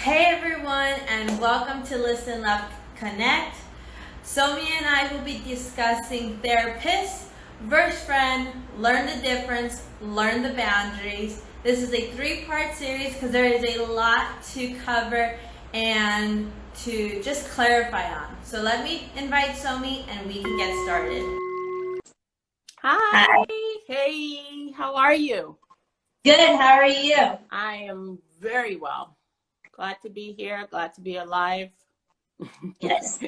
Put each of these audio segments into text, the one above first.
Hey everyone, and welcome to Listen Love Connect. Somi and I will be discussing therapist versus friend, learn the difference, learn the boundaries. This is a three-part series because there is a lot to cover and to just clarify on. So let me invite Somi and we can get started. Hi. Hey, how are you? Good, how are you? I am very well. Glad to be here, glad to be alive. Yes.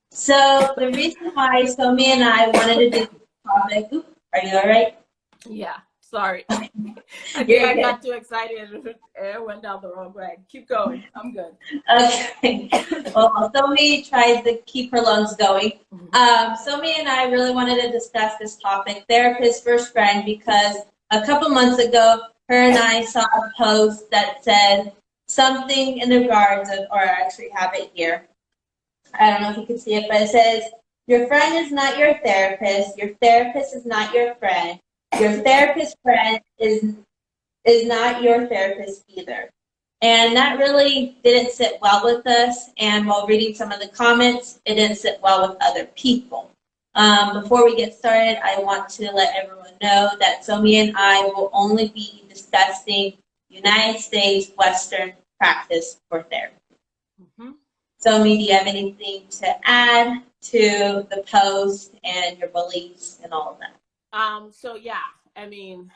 So the reason why Somi and I wanted to do this topic, are you all right? Yeah, sorry. I think You're I good. got too excited and it went down the wrong way. Keep going. I'm good. Okay. Well, Somi tried to keep her lungs going. Somi and I really wanted to discuss this topic, therapist versus friend, because a couple months ago, her and I saw a post that said something in the regards of, or I actually have it here. I don't know if you can see it, but it says, your friend is not your therapist is not your therapist friend is not your therapist either. And that really didn't sit well with us. And while reading some of the comments, it didn't sit well with other people. Before we get started, I want to let everyone know that Somi and I will only be discussing United States Western practice for therapy. Mm-hmm. Somi, do you have anything to add to the post and your beliefs and all of that? So yeah, I mean,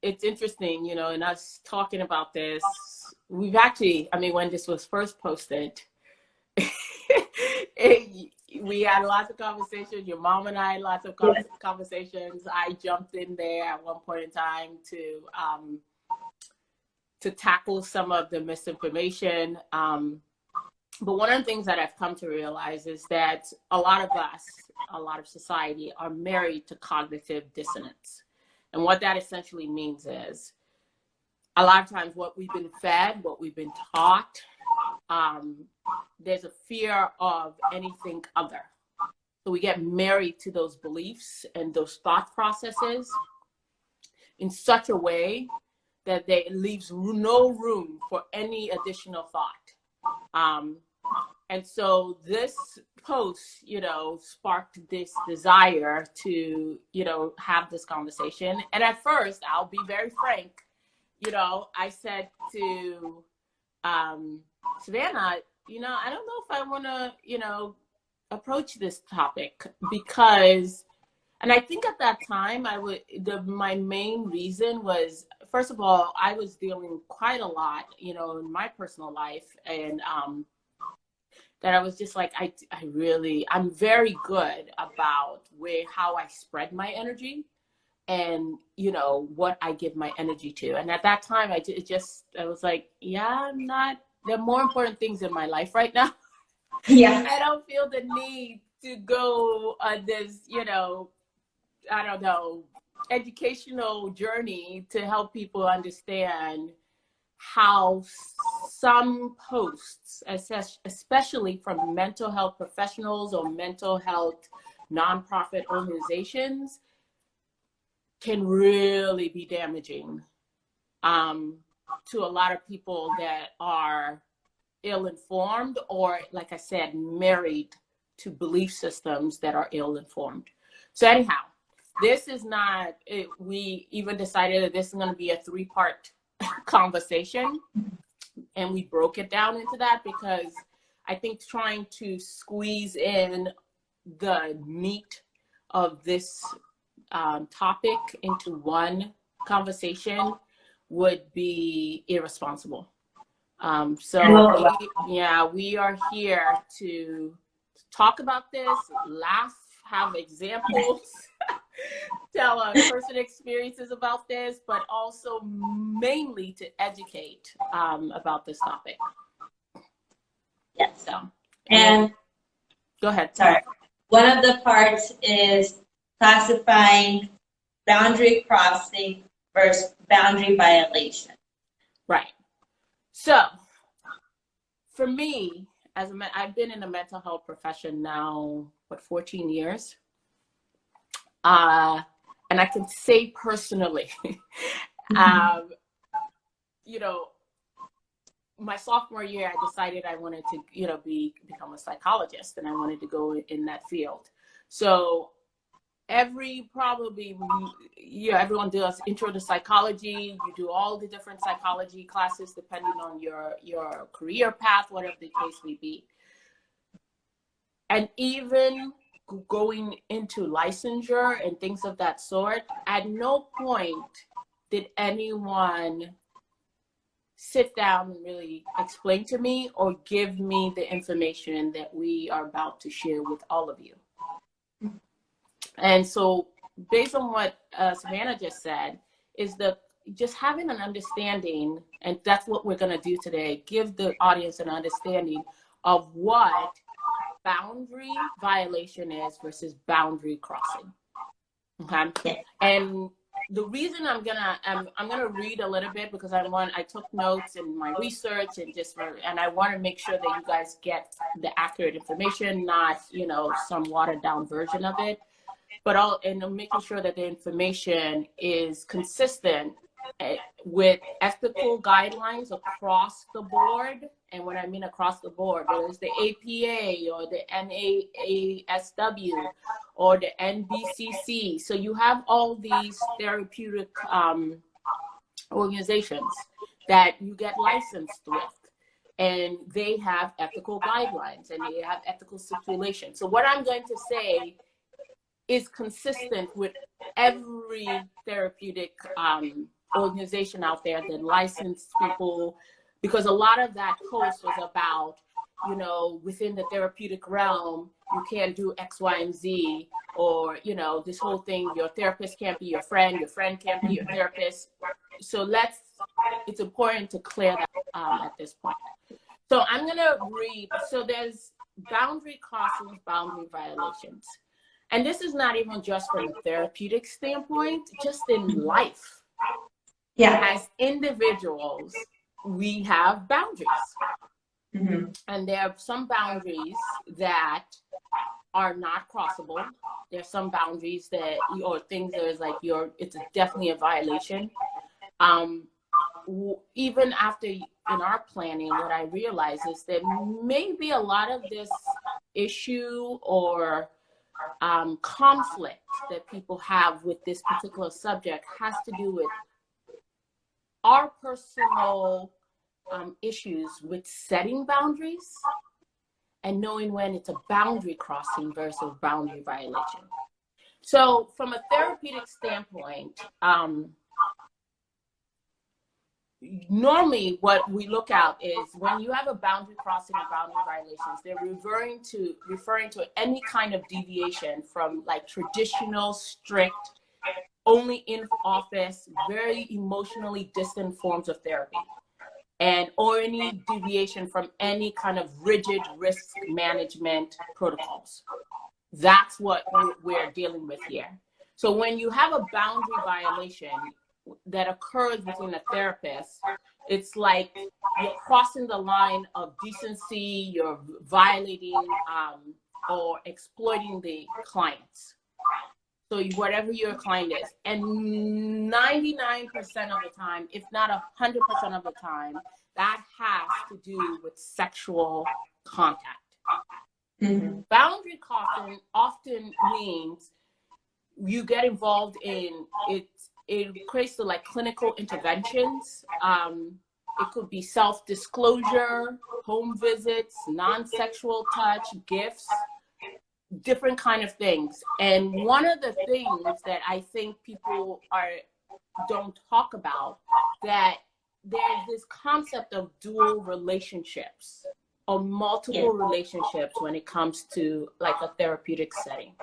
it's interesting, and us talking about this, we've actually, when this was first posted, we had lots of conversations. Your mom and I had lots of conversations. I jumped in there at one point in time to tackle some of the misinformation. But one of the things that I've come to realize is that a lot of us, a lot of society, are married to cognitive dissonance. And what that essentially means is a lot of times what we've been fed, what we've been taught, there's a fear of anything other. So we get married to those beliefs and those thought processes in such a way that it leaves no room for any additional thought. And so this post, sparked this desire to, have this conversation. And at first, I'll be very frank, I said to Savannah, I don't know if I want to, approach this topic because, and I think at that time my main reason was, first of all, I was dealing quite a lot, in my personal life, and that I was just like, I'm very good about how I spread my energy and, what I give my energy to. And at that time, I was like, yeah, there are more important things in my life right now. Yeah. I don't feel the need to go on this, I don't know, educational journey to help people understand how some posts, especially from mental health professionals or mental health nonprofit organizations, can really be damaging to a lot of people that are ill-informed or, like I said, married to belief systems that are ill-informed. So anyhow, this is not, we even decided that this is going to be a three-part conversation, and we broke it down into that because I think trying to squeeze in the meat of this topic into one conversation would be irresponsible. We are here to talk about this, laugh, have examples, tell our personal experiences about this, but also mainly to educate about this topic. Yes. So, And go ahead. Sorry. One of the parts is classifying boundary crossing versus boundary violation. Right. So, for me, I've been in the mental health profession now, 14 years? And I can say personally, my sophomore year, I decided I wanted to, become a psychologist, and I wanted to go in that field. So everyone does intro to psychology. You do all the different psychology classes depending on your career path, whatever the case may be. And even going into licensure and things of that sort, at no point did anyone sit down and really explain to me or give me the information that we are about to share with all of you. And so based on what Savannah just said, is just having an understanding, and that's what we're going to do today, give the audience an understanding of what boundary violation is versus boundary crossing. Okay. And the reason I'm gonna read a little bit, because I took notes in my research and I want to make sure that you guys get the accurate information, not some watered down version of it, but making sure that the information is consistent with ethical guidelines across the board. And when I mean across the board, whether it's the APA or the NASW or the NBCC. So you have all these therapeutic organizations that you get licensed with, and they have ethical guidelines and they have ethical stipulations. So what I'm going to say is consistent with every therapeutic organization out there that licensed people, because a lot of that post was about, within the therapeutic realm, you can't do X, Y, and Z, or, this whole thing, your therapist can't be your friend can't be your therapist. So it's important to clear that at this point. So I'm going to read. So there's boundary crossings, boundary violations. And this is not even just from a therapeutic standpoint, just in life. Yeah. As individuals, we have boundaries. Mm-hmm. And there are some boundaries that are not crossable. There's some boundaries or things that is like it's definitely a violation. Even after in our planning, what I realize is that maybe a lot of this issue or conflict that people have with this particular subject has to do with our personal issues with setting boundaries and knowing when it's a boundary crossing versus boundary violation. So from a therapeutic standpoint, normally what we look at is when you have a boundary crossing or boundary violations, they're referring to any kind of deviation from like traditional, strict, only in office, very emotionally distant forms of therapy, or any deviation from any kind of rigid risk management protocols. That's what we're dealing with here. So when you have a boundary violation that occurs within a therapist, it's like you're crossing the line of decency, you're violating or exploiting the clients. So whatever your client is. And 99% of the time, if not 100% of the time, that has to do with sexual contact. Mm-hmm. Boundary crossing often means you get involved in it. It equates to like clinical interventions. It could be self-disclosure, home visits, non-sexual touch, gifts, different kind of things. And one of the things that I think people don't talk about, that there's this concept of dual relationships or multiple relationships when it comes to like a therapeutic setting.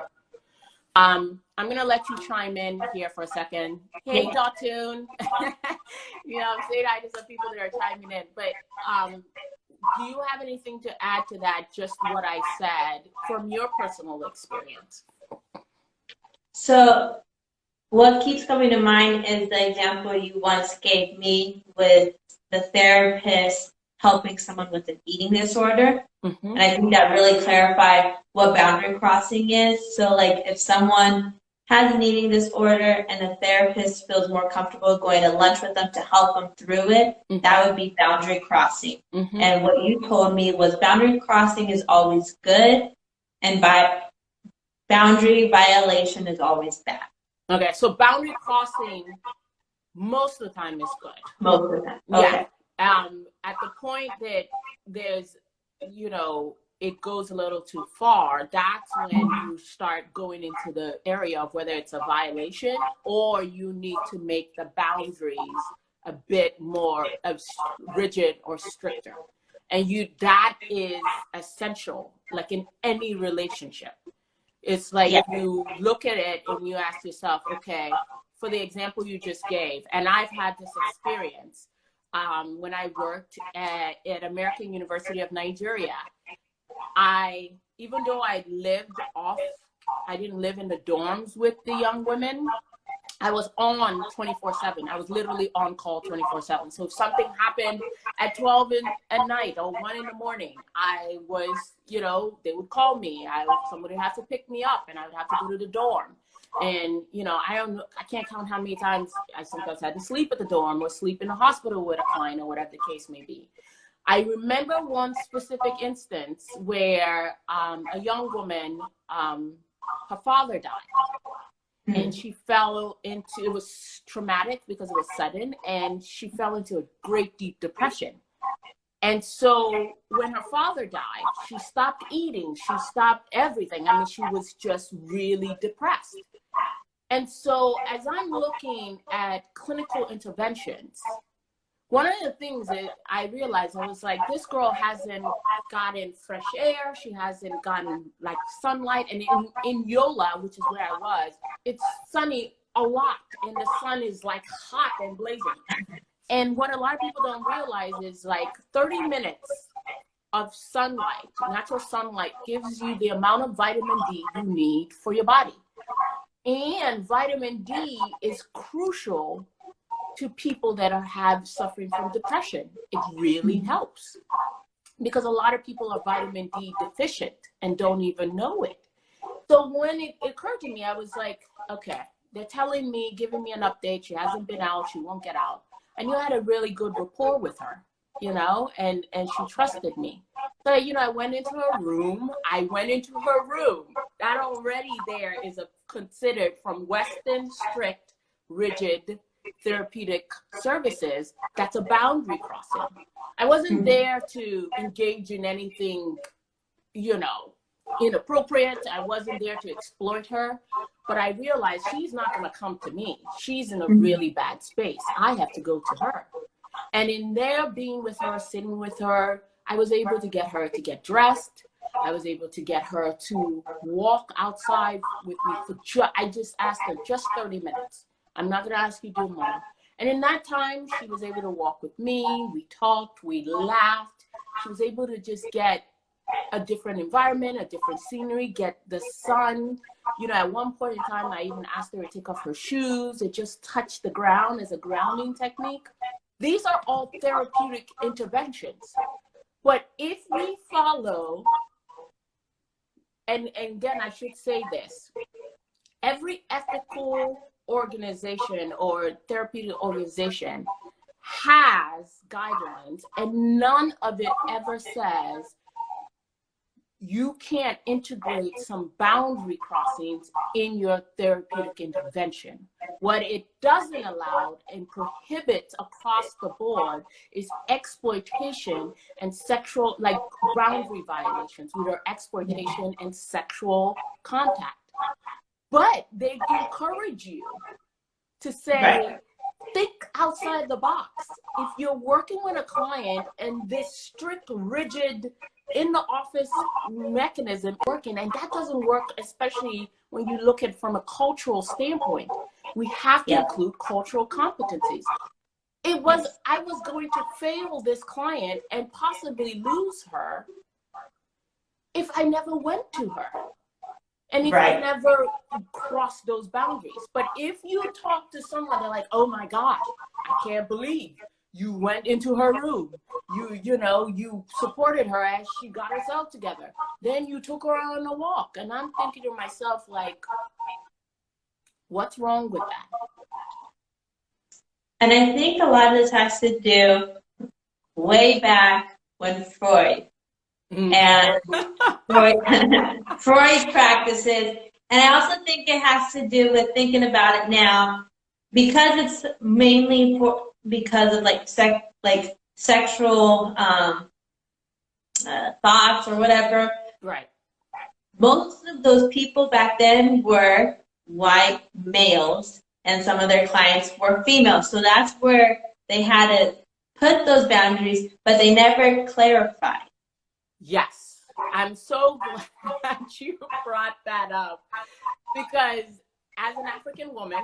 I'm gonna let you chime in here for a second. Hey, Dotun. Say hi to some people that are chiming in. But do you have anything to add to that, just what I said, from your personal experience? So what keeps coming to mind is the example you once gave me with the therapist helping someone with an eating disorder. Mm-hmm. And I think that really clarified what boundary crossing is. So like if someone has an eating disorder and a therapist feels more comfortable going to lunch with them to help them through it, that would be boundary crossing. And what you told me was boundary crossing is always good, and boundary violation is always bad. Okay, so boundary crossing most of the time is good. Most of the time. Okay. Yeah. At the point that there's, it goes a little too far, that's when you start going into the area of whether it's a violation or you need to make the boundaries a bit more rigid or stricter. And that is essential, like in any relationship. It's like you look at it and you ask yourself, okay, for the example you just gave, and I've had this experience when I worked at American University of Nigeria. Even though I didn't live in the dorms with the young women, I was on 24/7. I was literally on call 24/7. So if something happened at 12 at night or 1 in the morning, I was, they would call me. Somebody would have to pick me up and I would have to go to the dorm. And, I can't count how many times I sometimes had to sleep at the dorm or sleep in the hospital with a client or whatever the case may be. I remember one specific instance where a young woman, her father died. And she fell into, it was traumatic because it was sudden, and she fell into a great deep depression. And so when her father died, she stopped eating, she stopped everything. I mean, she was just really depressed. And so as I'm looking at clinical interventions, one of the things that I realized, I was like, this girl hasn't gotten fresh air. She hasn't gotten like sunlight. And in Yola, which is where I was, it's sunny a lot. And the sun is like hot and blazing. And what a lot of people don't realize is like 30 minutes of sunlight, natural sunlight, gives you the amount of vitamin D you need for your body. And vitamin D is crucial to people that have suffering from depression. It really helps because a lot of people are vitamin D deficient and don't even know it. So when it occurred to me, I was like, okay, they're telling me, giving me an update. She hasn't been out. She won't get out. I knew I had a really good rapport with her, and she trusted me. So, I went into her room. That already there is considered from Western strict, rigid therapeutic services. That's a boundary crossing. I wasn't there to engage in anything, inappropriate. I wasn't there to exploit her, but I realized she's not going to come to me. She's in a really bad space. I have to go to her. And in there, being with her, sitting with her, I was able to get her to get dressed. I was able to get her to walk outside with me. I just asked her just 30 minutes. I'm not going to ask you to do more. And in that time, she was able to walk with me. We talked, we laughed. She was able to just get a different environment, a different scenery, get the sun. At one point in time, I even asked her to take off her shoes and just touch the ground as a grounding technique. These are all therapeutic interventions. But if we follow, and again, I should say this, every ethical organization or therapeutic organization has guidelines, and none of it ever says you can't integrate some boundary crossings in your therapeutic intervention. What it doesn't allow and prohibits across the board is exploitation and sexual, like boundary violations, which are exploitation and sexual contact. But they encourage you to say, think outside the box. If you're working with a client and this strict, rigid, in the office mechanism working, and that doesn't work, especially when you look at it from a cultural standpoint. We have to include cultural competencies. I was going to fail this client and possibly lose her if I never went to her. And if I never crossed those boundaries. But if you talk to someone, they're like, oh my gosh, I can't believe you went into her room. You supported her as she got herself together. Then you took her on a walk. And I'm thinking to myself, like, What's wrong with that? And I think a lot of this has to do way back when Freud and Freud, Freud's practices. And I also think it has to do with thinking about it now, because it's mainly because of like sexual thoughts or whatever. Right. Most of those people back then were white males, and some of their clients were females. So that's where they had to put those boundaries, but they never clarified. Yes, I'm so glad you brought that up, because as an African woman,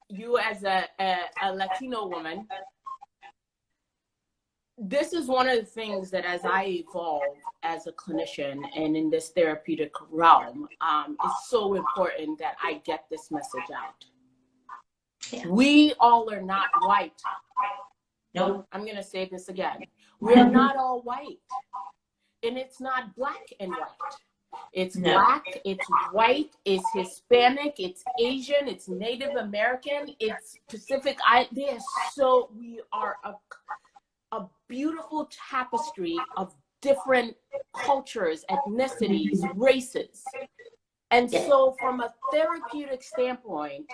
you as a Latino woman, this is one of the things that as I evolve as a clinician and in this therapeutic realm, it's so important that I get this message out. Yeah. We all are not white. Nope. I'm going to say this again. We are not all white. And it's not black and white. It's black, it's white, it's Hispanic, it's Asian, it's Native American, it's Pacific. We are a beautiful tapestry of different cultures, ethnicities, races. And so from a therapeutic standpoint,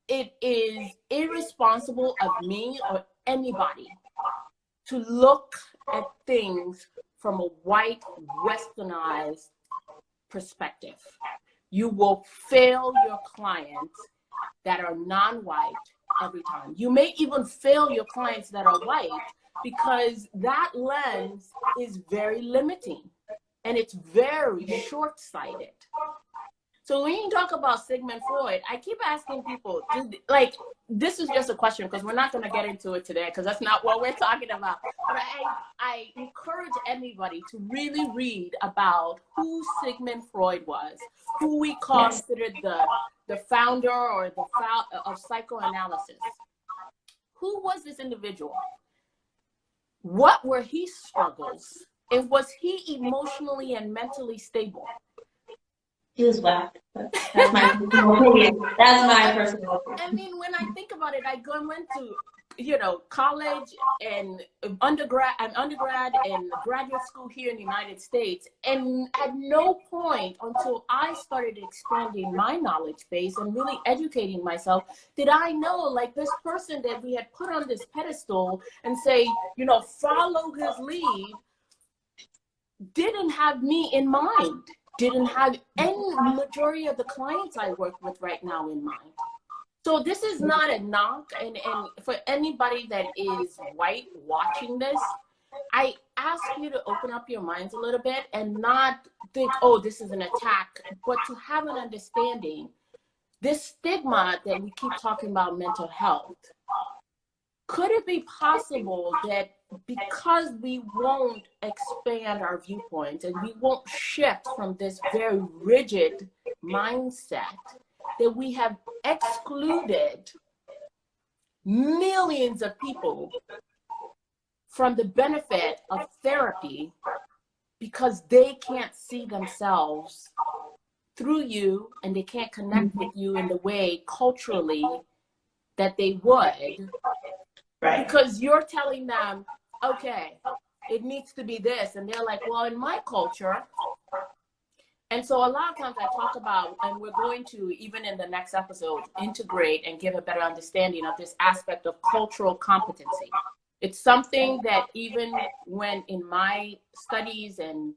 it is irresponsible of me or anybody to look at things from a white, westernized perspective. You will fail your clients that are non-white every time. You may even fail your clients that are white, because that lens is very limiting and it's very short-sighted. So when you talk about Sigmund Freud, I keep asking people, this is just a question because we're not going to get into it today because that's not what we're talking about. But I encourage anybody to really read about who Sigmund Freud was, who we considered the founder or of psychoanalysis. Who was this individual? What were his struggles? And was he emotionally and mentally stable? He was whack. That's my personal opinion. That's my personal opinion. I mean, when I think about it, I went to, college and undergrad and graduate school here in the United States. And at no point until I started expanding my knowledge base and really educating myself, did I know, like, this person that we had put on this pedestal and say, follow his lead, didn't have me in mind. Didn't have any majority of the clients I work with right now in mind. So this is not a knock, and for anybody that is white watching this, I ask you to open up your minds a little bit and not think, oh, this is an attack, but to have an understanding. This stigma that we keep talking about mental health, could it be possible that because we won't expand our viewpoints and we won't shift from this very rigid mindset, that we have excluded millions of people from the benefit of therapy because they can't see themselves through you and they can't connect with you in the way culturally that they would? Right. Because you're telling them, okay, it needs to be this. And they're like, well, in my culture. And so a lot of times I talk about, and we're going to, even in the next episode, integrate and give a better understanding of this aspect of cultural competency. It's something that even when in my studies and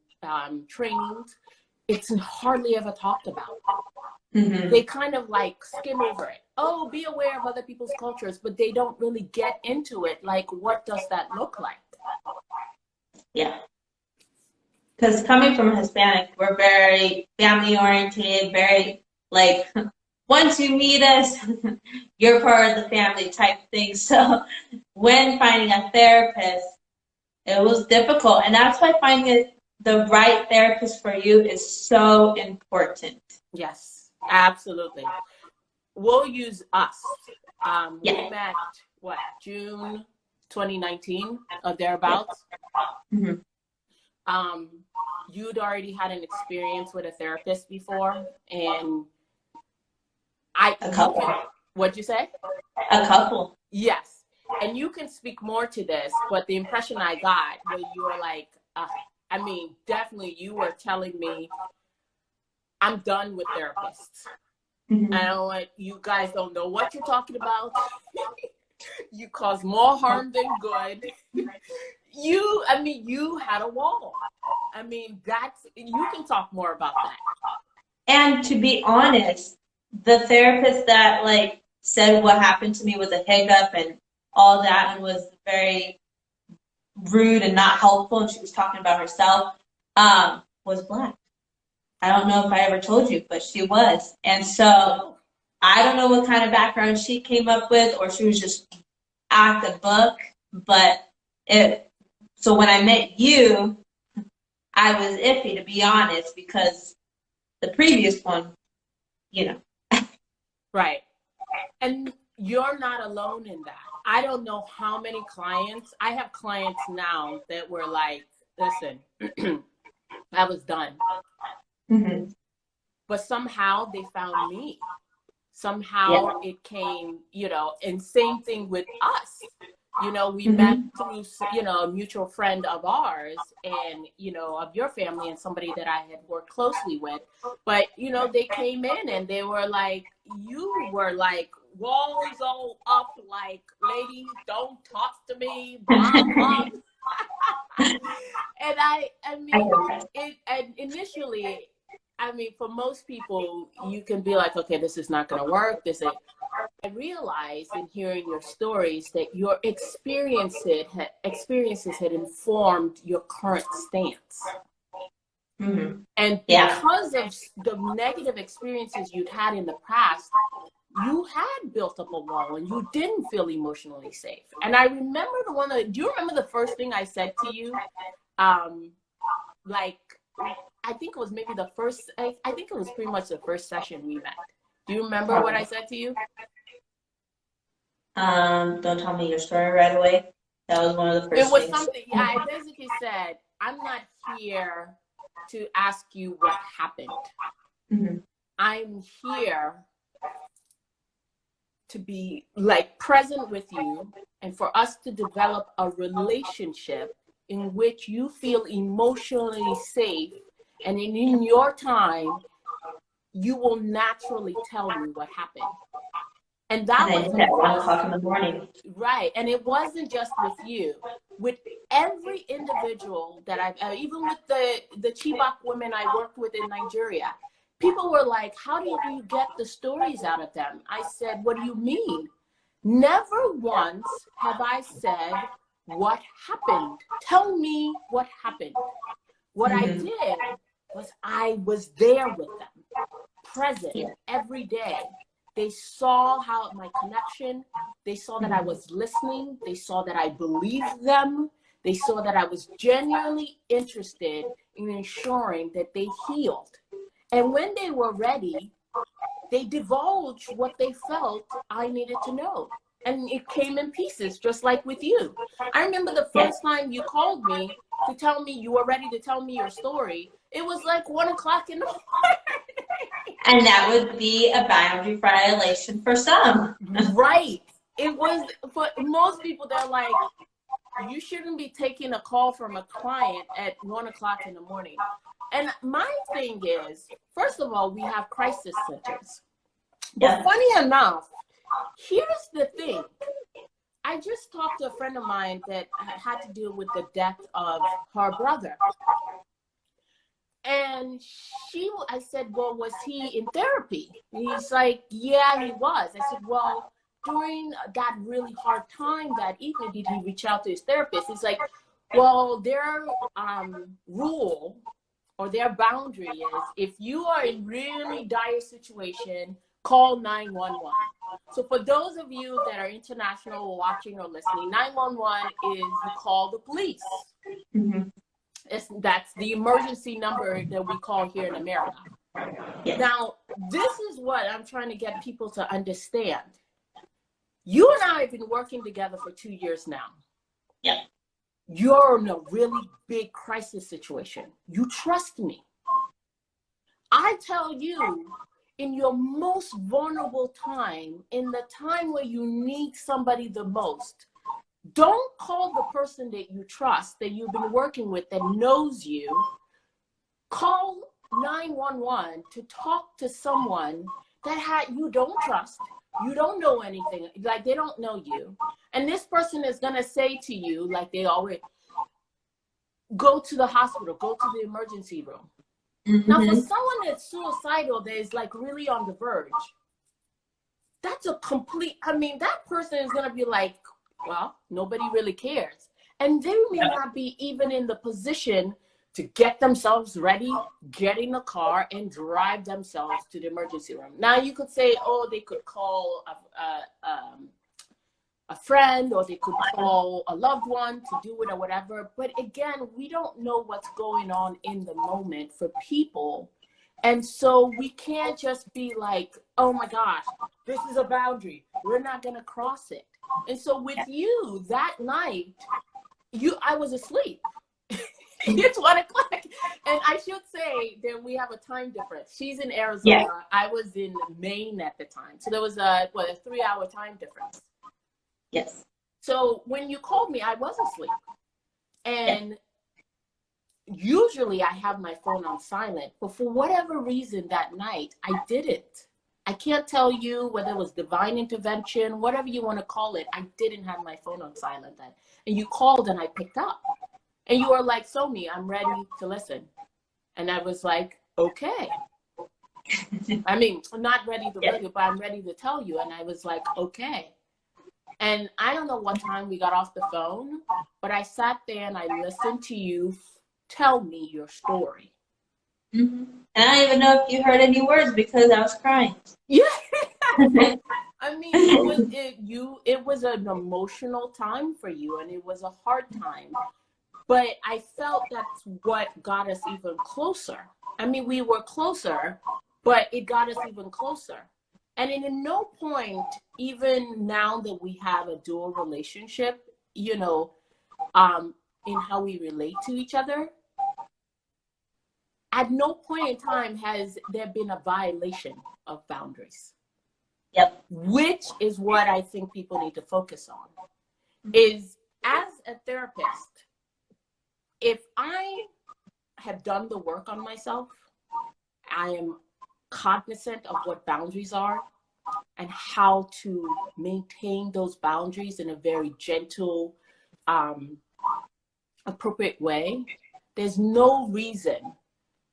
trainings, it's hardly ever talked about. Mm-hmm. They kind of like skim over it. Oh, be aware of other people's cultures, but they don't really get into it. Like, what does that look like? Yeah. Because coming from Hispanic, we're very family oriented, very like, once you meet us, you're part of the family type thing. So when finding a therapist, it was difficult. And that's why finding the right therapist for you is so important. Yes, absolutely. We'll use us. We met, June 2019 or thereabouts. Mm-hmm. You'd already had an experience with a therapist before, and A couple. What'd you say? A couple. Yes. And you can speak more to this, but the impression I got was you were like, I mean, definitely you were telling me, I'm done with therapists. Mm-hmm. And I'm like, you guys don't know what you're talking about. You cause more harm than good. You had a wall. I mean, you can talk more about that. And to be honest, the therapist that like said what happened to me was a hiccup and all that and was very rude and not helpful, and she was talking about herself, was Black. I don't know if I ever told you, but she was. And so I don't know what kind of background she came up with, or she was just at the book. But so when I met you, I was iffy, to be honest, because the previous one, you know. Right. And you're not alone in that. I don't know how many clients. I have clients now that were like, listen, I was done. Mm-hmm. But somehow they found me. Somehow it came, and same thing with us. We met through, a mutual friend of ours and, of your family and somebody that I had worked closely with. But, they came in and they were like, you were like, walls all up, like, lady, don't talk to me, blah, blah. And and initially, for most people, you can be like, okay, this is not going to work. I realized in hearing your stories that your experiences had informed your current stance. Mm-hmm. And because of the negative experiences you'd had in the past, you had built up a wall and you didn't feel emotionally safe. And I remember do you remember the first thing I said to you? I think it was maybe I think it was pretty much the first session we met. Do you remember what I said to you? Don't tell me your story right away. That was one of the first things. It was something, I basically said, I'm not here to ask you what happened. Mm-hmm. I'm here to be like present with you and for us to develop a relationship in which you feel emotionally safe, and in your time, you will naturally tell me what happened. And that was at 1 o'clock in the morning. Right. And it wasn't just with you. With every individual that even with the Chibok women I worked with in Nigeria, people were like, how do you get the stories out of them? I said, what do you mean? Never once have I said, what happened? Tell me what happened. What I did was I was there with them, present every day. They saw my connection. They saw that I was listening. They saw that I believed them. They saw that I was genuinely interested in ensuring that they healed. And when they were ready, they divulged what they felt I needed to know. And it came in pieces, just like with you. I remember the first time you called me to tell me you were ready to tell me your story. It was like 1 o'clock in the morning. And that would be a boundary violation for some. Right. It was, for most people, they're like, you shouldn't be taking a call from a client at 1 o'clock in the morning. And my thing is, first of all, we have crisis centers. But funny enough, here's the thing. I just talked to a friend of mine that had to deal with the death of her brother. And I said, well, was he in therapy? And he's like, yeah, he was. I said, well, during that really hard time that evening, did he reach out to his therapist? He's like, well, their rule or their boundary is if you are in really dire situation, call 911. So for those of you that are international watching or listening, 911 is you call the police. Mm-hmm. That's the emergency number that we call here in America. Yes. Now, this is what I'm trying to get people to understand. You and I have been working together for 2 years now. Yeah. You're in a really big crisis situation. You trust me. I tell you, in your most vulnerable time, in the time where you need somebody the most, don't call the person that you trust, that you've been working with, that knows you. Call 911 to talk to someone that you don't trust, you don't know anything, like they don't know you. And this person is going to say to you, like they always, go to the hospital, go to the emergency room. Now, for someone that's suicidal, that is like really on the verge, that's a complete, I mean, that person is going to be like, well, nobody really cares. And they may not be even in the position to get themselves ready, get in the car, and drive themselves to the emergency room. Now, you could say, oh, they could call a friend, or they could call a loved one to do it or whatever. But again, we don't know what's going on in the moment for people. And so we can't just be like, oh my gosh, this is a boundary, we're not going to cross it. And so with you that night, I was asleep. It's 1 o'clock. And I should say that we have a time difference. She's in Arizona. Yeah. I was in Maine at the time. So there was a 3-hour time difference. Yes. So when you called me, I was asleep. And usually I have my phone on silent, but for whatever reason that night, I didn't. I can't tell you whether it was divine intervention, whatever you want to call it. I didn't have my phone on silent then. And you called and I picked up. And you were like, Somi, I'm ready to listen. And I was like, okay. I mean, I'm not ready to listen, but I'm ready to tell you. And I was like, okay. And I don't know what time we got off the phone, but I sat there and I listened to you tell me your story. And I don't even know if you heard any words because I was crying. Yeah. I mean, it was an emotional time for you, and it was a hard time. But I felt that's what got us even closer. I mean, we were closer, but it got us even closer. And in no point, even now that we have a dual relationship, you know, in how we relate to each other, at no point in time has there been a violation of boundaries. Yep. Which is what I think people need to focus on. Is, as a therapist, if I have done the work on myself, I am cognizant of what boundaries are and how to maintain those boundaries in a very gentle, appropriate way. There's no reason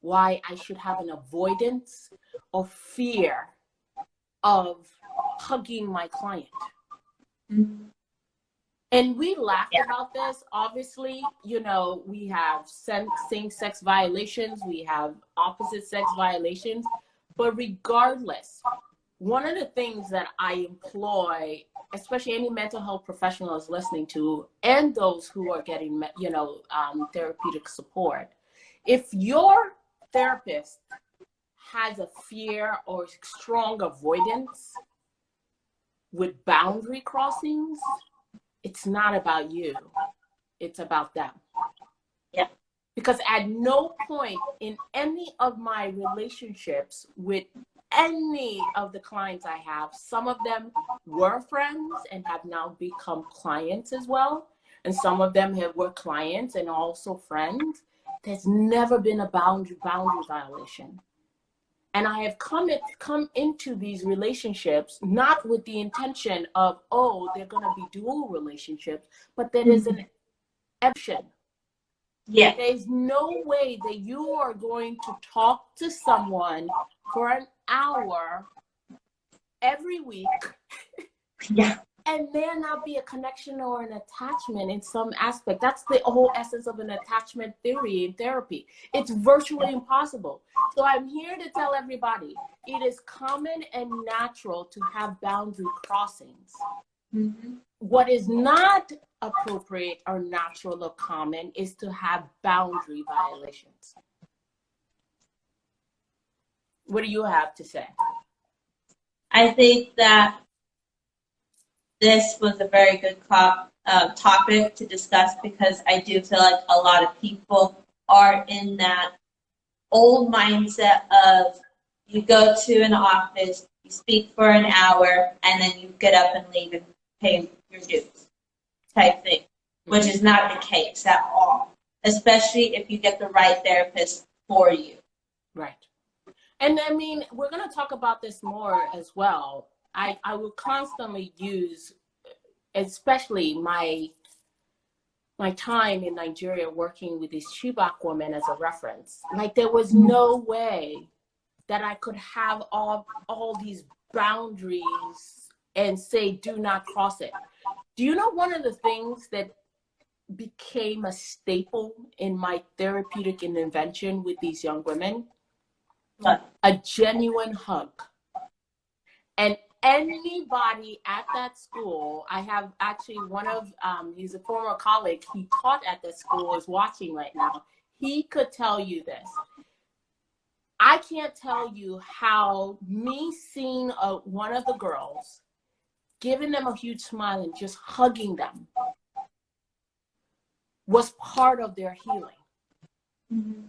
why I should have an avoidance or fear of hugging my client. And we laughed about this. Obviously, you know, we have same-sex violations, we have opposite-sex violations, but regardless, one of the things that I employ, especially any mental health professionals listening to, and those who are getting, you know, therapeutic support, if your therapist has a fear or strong avoidance with boundary crossings, it's not about you, it's about them. Yeah. Because at no point in any of my relationships with any of the clients I have, some of them were friends and have now become clients as well. And some of them were clients and also friends. There's never been a boundary violation. And I have come into these relationships not with the intention of, oh, they're going to be dual relationships, but there is an option. Yeah. There's no way that you are going to talk to someone for an hour every week. Yeah. And there not be a connection or an attachment in some aspect. That's the whole essence of an attachment theory in therapy. It's virtually impossible. So I'm here to tell everybody, it is common and natural to have boundary crossings. What is not appropriate or natural or common is to have boundary violations. What do you have to say? I think that this was a very good topic to discuss because I do feel like a lot of people are in that old mindset of you go to an office, you speak for an hour, and then you get up and leave and pay your dues type thing, which is not the case at all, especially if you get the right therapist for you. Right. And I mean, we're going to talk about this more as well. I will constantly use, especially my time in Nigeria working with these Chibok women as a reference. Like, there was no way that I could have all these boundaries and say, do not cross it. Do you know one of the things that became a staple in my therapeutic intervention with these young women? What? A genuine hug. And anybody at that school, I have actually one of, he's a former colleague, he taught at that school, is watching right now. He could tell you this. I can't tell you how me seeing one of the girls, giving them a huge smile and just hugging them was part of their healing. Mm-hmm.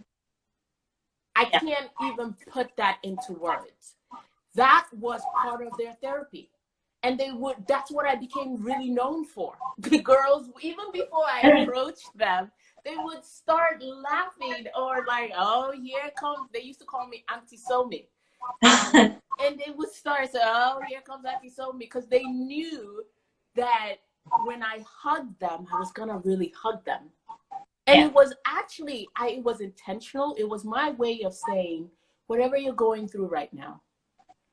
I can't even put that into words. That was part of their therapy. And that's what I became really known for. The girls, even before I approached them, they would start laughing or like, oh, here comes, they used to call me Auntie Somi. And they would start saying, oh, here comes Auntie Somi, because they knew that when I hugged them, I was gonna really hug them. And it was actually, it was intentional. It was my way of saying, whatever you're going through right now.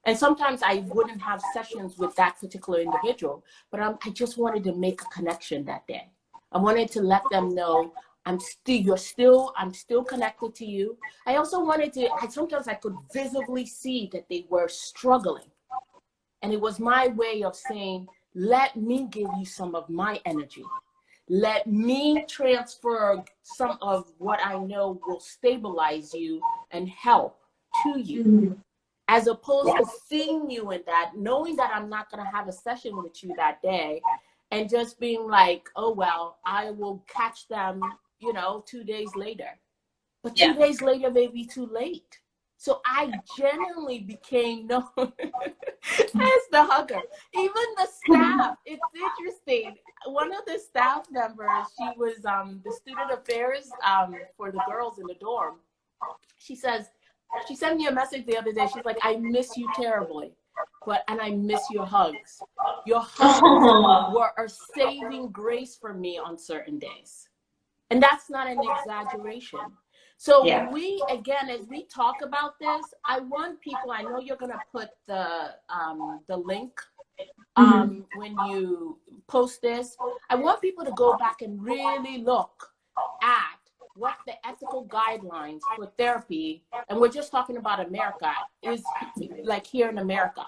And sometimes I wouldn't have sessions with that particular individual, but I just wanted to make a connection that day. I wanted to let them know I'm still connected to you. I also wanted to, sometimes I could visibly see that they were struggling. And it was my way of saying, let me give you some of my energy. Let me transfer some of what I know will stabilize you and help to you. Mm-hmm. As opposed to seeing you in that, knowing that I'm not going to have a session with you that day, and just being like, oh, well, I will catch them, 2 days later. But 2 days later may be too late. So I genuinely became known as the hugger. Even the staff, it's interesting. One of the staff members, she was the student affairs for the girls in the dorm. She sent me a message the other day. She's like, I miss you terribly, and I miss your hugs. Your hugs were a saving grace for me on certain days. And that's not an exaggeration. So we, again, as we talk about this, I want people, I know you're going to put the link when you post this. I want people to go back and really look at what the ethical guidelines for therapy, and we're just talking about America, is like here in America.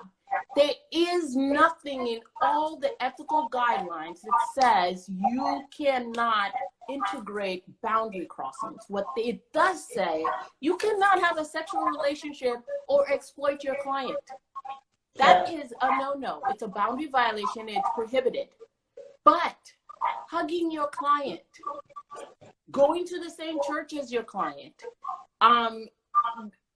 There is nothing in all the ethical guidelines that says you cannot integrate boundary crossings. What it does say, you cannot have a sexual relationship or exploit your client. That is a no-no. It's a boundary violation. It's prohibited. But hugging your client, going to the same church as your client,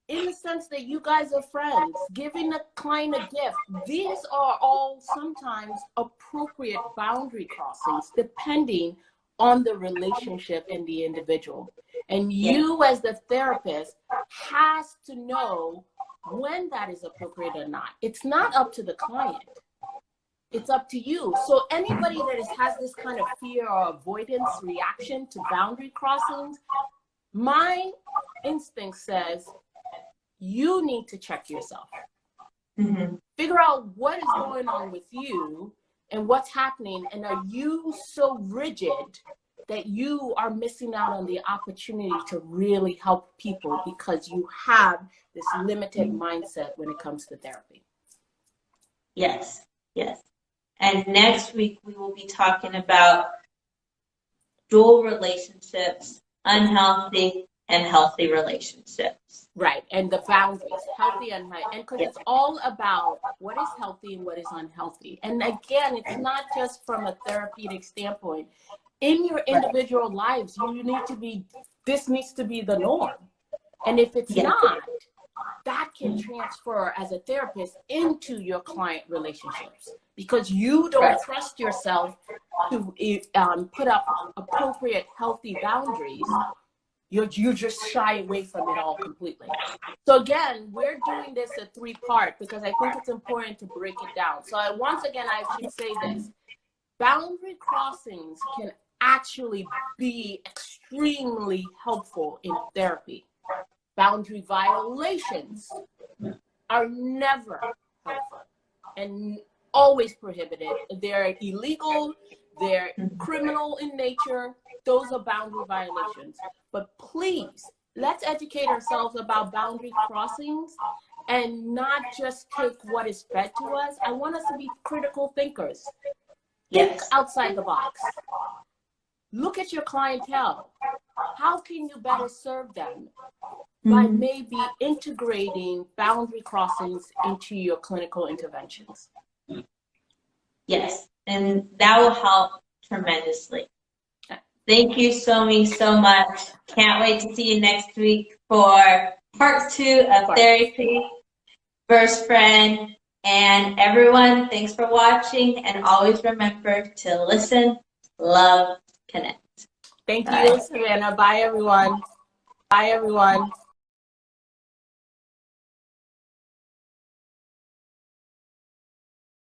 in the sense that you guys are friends, giving a client a gift, these are all sometimes appropriate boundary crossings depending on the relationship and the individual. And you as the therapist has to know when that is appropriate or not. It's not up to the client. It's up to you. So anybody that has this kind of fear or avoidance reaction to boundary crossings, my instinct says you need to check yourself. Mm-hmm. Figure out what is going on with you and what's happening. And are you so rigid that you are missing out on the opportunity to really help people because you have this limited mindset when it comes to therapy? Yes, yes. And next week, we will be talking about dual relationships, unhealthy and healthy relationships. Right, and the boundaries, healthy and unhealthy. And because it's all about what is healthy and what is unhealthy. And again, it's not just from a therapeutic standpoint. In your individual lives, you need to be, this needs to be the norm. And if it's not, that can transfer as a therapist into your client relationships, because you don't trust yourself to put up appropriate, healthy boundaries. You just shy away from it all completely. So again, we're doing this a 3-part because I think it's important to break it down. So once again, I should say this. Boundary crossings can actually be extremely helpful in therapy. Boundary violations are never helpful and always prohibited. They're illegal, they're criminal in nature. Those are boundary violations. But please, let's educate ourselves about boundary crossings and not just take what is fed to us. I want us to be critical thinkers. Think outside the box. Look at your clientele. How can you better serve them? By maybe integrating boundary crossings into your clinical interventions. Yes, and that will help tremendously. Thank you, Somi, so much. Can't wait to see you next week for part 2 of Therapy First Friend. And everyone, thanks for watching. And always remember to listen, love, connect. Thank you, Savannah. Bye, everyone. Bye, everyone.